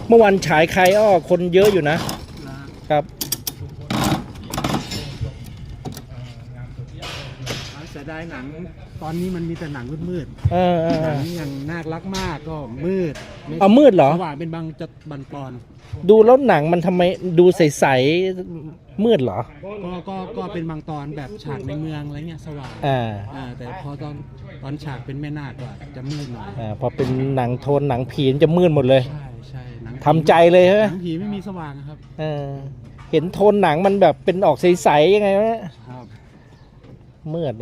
เมื่อวันฉายใครคนเยอะอยู่นะครับเสียดายหนังตอนนี้มันมีแต่หนังมืดๆหนังอย่างน่ารักมากก็มืด มืดเหรอสว่างเป็นบางจะบันปอน ดูแล้วหนังมันทำไมดูใสๆมืดเหรอก็เป็นบางตอนแบบฉากในเมืองอะไรเงี้ยสว่างแต่พอตอนฉากเป็นแม่นาคก็จะมืดหน่อยพอเป็นหนังโทนหนังผีจะมืดหมดเลยใช่ทำใจเลยใช่ไหมหนังผีไม่มีสว่างครับเห็นโทนหนังมันแบบเป็นออกใสๆยังไงวะครับมืด